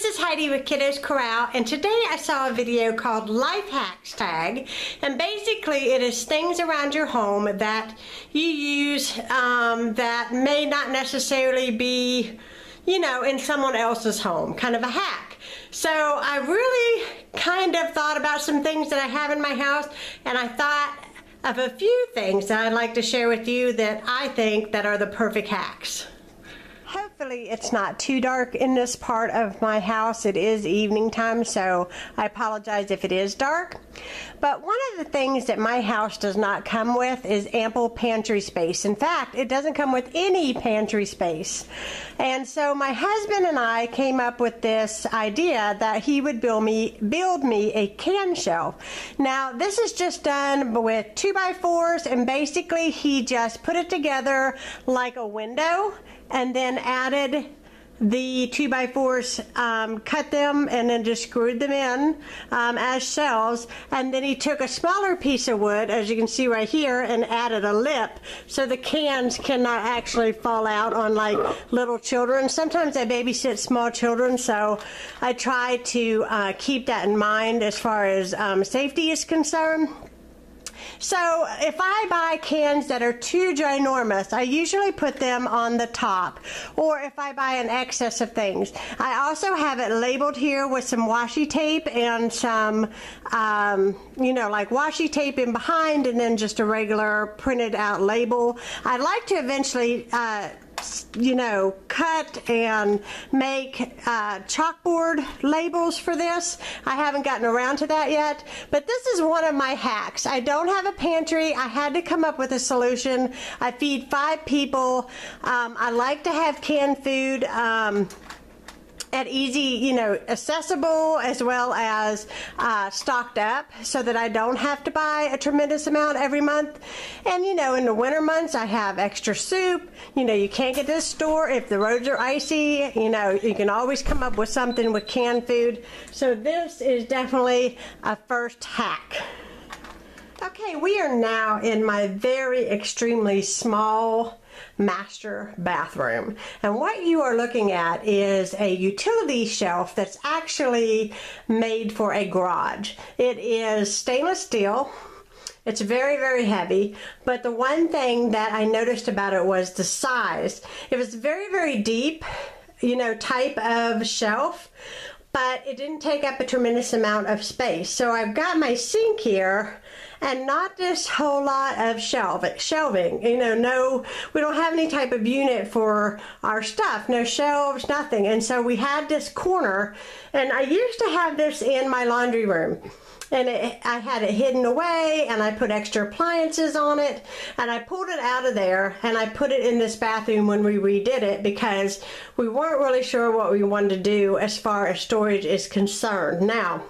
this is Heidi with Kiddos Corral, and today I saw a video called Life Hacks Tag, and basically it is things around your home that you use that may not necessarily be, you know, in someone else's home, kind of a hack. So I really kind of thought about some things that I have in my house, and I thought of a few things that I'd like to share with you that I think that are the perfect hacks. Hopefully it's not too dark in this part of my house. It is evening time, so I apologize if it is dark. But one of the things that my house does not come with is ample pantry space. In fact, it doesn't come with any pantry space. And so my husband and I came up with this idea that he would build me a can shelf. Now, this is just done with 2x4s, and basically he just put it together like a window and then added the 2x4s, cut them and then just screwed them in as shelves, and then he took a smaller piece of wood, as you can see right here, and added a lip so the cans cannot actually fall out on like little children. Sometimes I babysit small children, so I try to keep that in mind as far as safety is concerned. So if I buy cans that are too ginormous, I usually put them on the top, or if I buy an excess of things. I also have it labeled here with some washi tape and some, you know, like washi tape in behind, and then just a regular printed out label. I'd like to eventually you know, cut and make chalkboard labels for this. I haven't gotten around to that yet, but this is one of my hacks. I don't have a pantry. I had to come up with a solution. I feed 5 people. I like to have canned food at easy, you know, accessible, as well as stocked up, so that I don't have to buy a tremendous amount every month. And you know, in the winter months I have extra soup. You know, you can't get to the store if the roads are icy. You know, you can always come up with something with canned food. So this is definitely a first hack. Okay, we are now in my very extremely small master bathroom, and what you are looking at is a utility shelf that's actually made for a garage. It is stainless steel. It's very, very heavy, but the one thing that I noticed about it was the size. It was very, very deep, you know, type of shelf, but it didn't take up a tremendous amount of space. So I've got my sink here, and not this whole lot of shelving. You know, no, we don't have any type of unit for our stuff, no shelves, nothing. And so we had this corner, and I used to have this in my laundry room. And I had it hidden away, and I put extra appliances on it, and I pulled it out of there, and I put it in this bathroom when we redid it, because we weren't really sure what we wanted to do as far as storage is concerned. Now,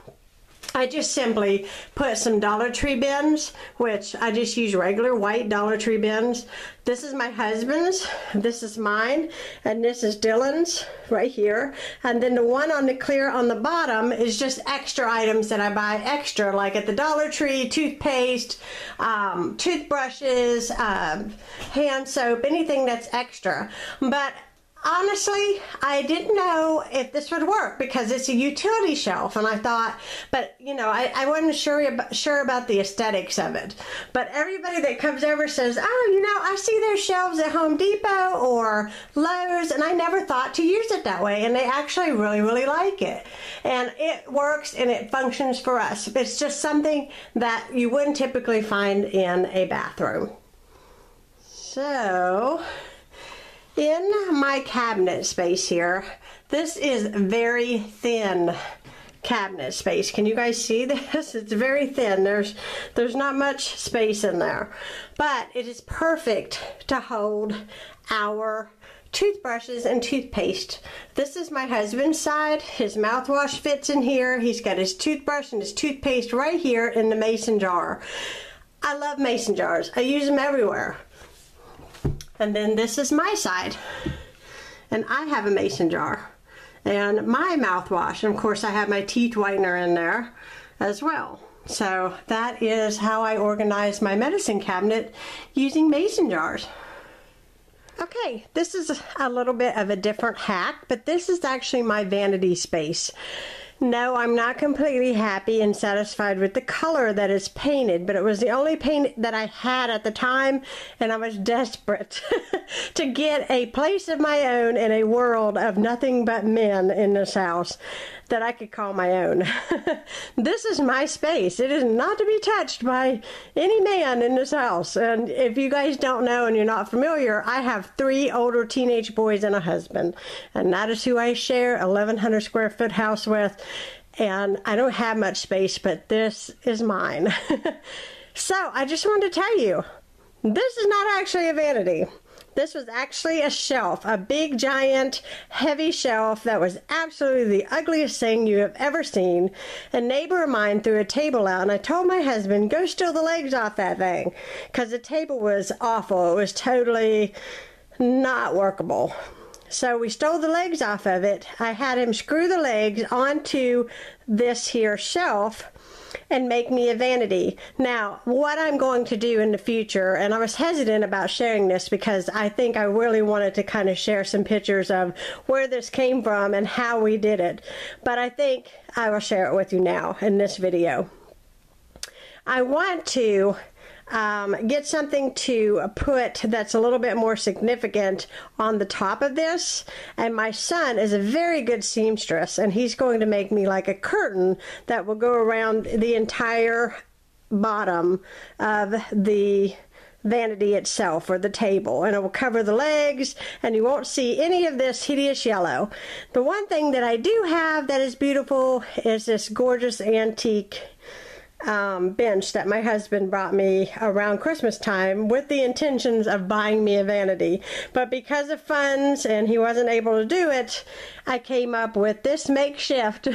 I just simply put some Dollar Tree bins, which I just use regular white Dollar Tree bins. This is my husband's, this is mine, and this is Dylan's right here. And then the one on the clear on the bottom is just extra items that I buy extra, like at the Dollar Tree: toothpaste, toothbrushes, hand soap, anything that's extra. But honestly, I didn't know if this would work because it's a utility shelf, and I thought, but you know, I wasn't sure about the aesthetics of it. But everybody that comes over says, oh, you know, I see their shelves at Home Depot or Lowe's, and I never thought to use it that way, and they actually really, really like it. And it works and it functions for us. It's just something that you wouldn't typically find in a bathroom. So in my cabinet space here, this is very thin cabinet space. Can you guys see this? It's very thin. There's not much space in there, but it is perfect to hold our toothbrushes and toothpaste. This is my husband's side. His mouthwash fits in here. He's got his toothbrush and his toothpaste right here in the mason jar. I love mason jars. I use them everywhere. And then this is my side, and I have a mason jar and my mouthwash, and of course I have my teeth whitener in there as well. So that is how I organize my medicine cabinet, using mason jars. Okay, this is a little bit of a different hack, but this is actually my vanity space. No, I'm not completely happy and satisfied with the color that is painted, but it was the only paint that I had at the time, and I was desperate to get a place of my own in a world of nothing but men in this house that I could call my own. This is my space. It is not to be touched by any man in this house. And if you guys don't know and you're not familiar, I have 3 older teenage boys and a husband. And that is who I share a 1,100 square foot house with. And I don't have much space, but this is mine. So I just wanted to tell you, this is not actually a vanity. This was actually a shelf, a big, giant, heavy shelf that was absolutely the ugliest thing you have ever seen. A neighbor of mine threw a table out, and I told my husband, go steal the legs off that thing, because the table was awful. It was totally not workable. So we stole the legs off of it. I had him screw the legs onto this here shelf and make me a vanity. Now, what I'm going to do in the future, and I was hesitant about sharing this because I think I really wanted to kind of share some pictures of where this came from and how we did it, but I think I will share it with you now in this video. I want to get something to put that's a little bit more significant on the top of this, and my son is a very good seamstress, and he's going to make me like a curtain that will go around the entire bottom of the vanity itself, or the table, and it will cover the legs, and you won't see any of this hideous yellow. The one thing that I do have that is beautiful is this gorgeous antique bench that my husband brought me around Christmas time with the intentions of buying me a vanity, but because of funds and he wasn't able to do it, I came up with this makeshift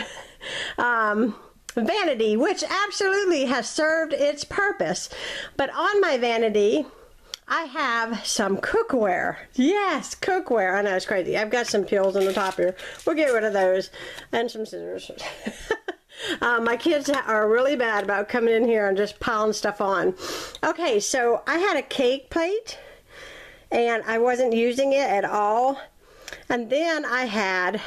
vanity, which absolutely has served its purpose. But on my vanity I have some cookware. Yes, cookware. I know, it's crazy. I've got some pills on the top here. We'll get rid of those, and some scissors. My kids are really bad about coming in here and just piling stuff on. Okay, so I had a cake plate, and I wasn't using it at all. And then I had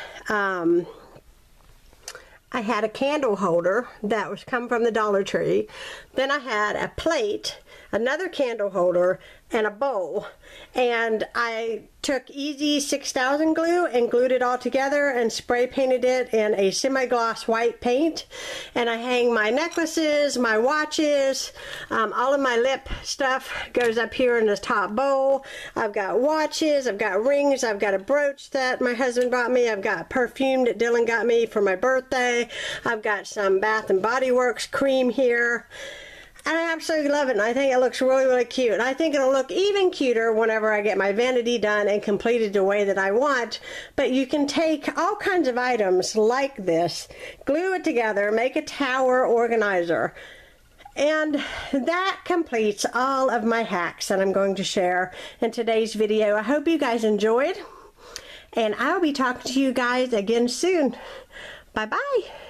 a candle holder that was come from the Dollar Tree. Then I had a plate, another candle holder, and a bowl. And I took Easy 6000 glue and glued it all together and spray painted it in a semi-gloss white paint. And I hang my necklaces, my watches, all of my lip stuff goes up here in this top bowl. I've got watches, I've got rings, I've got a brooch that my husband bought me, I've got perfume that Dylan got me for my birthday, I've got some Bath and Body Works cream here. And I absolutely love it, and I think it looks really, really cute. And I think it'll look even cuter whenever I get my vanity done and completed the way that I want. But you can take all kinds of items like this, glue it together, make a tower organizer. And that completes all of my hacks that I'm going to share in today's video. I hope you guys enjoyed, and I'll be talking to you guys again soon. Bye-bye.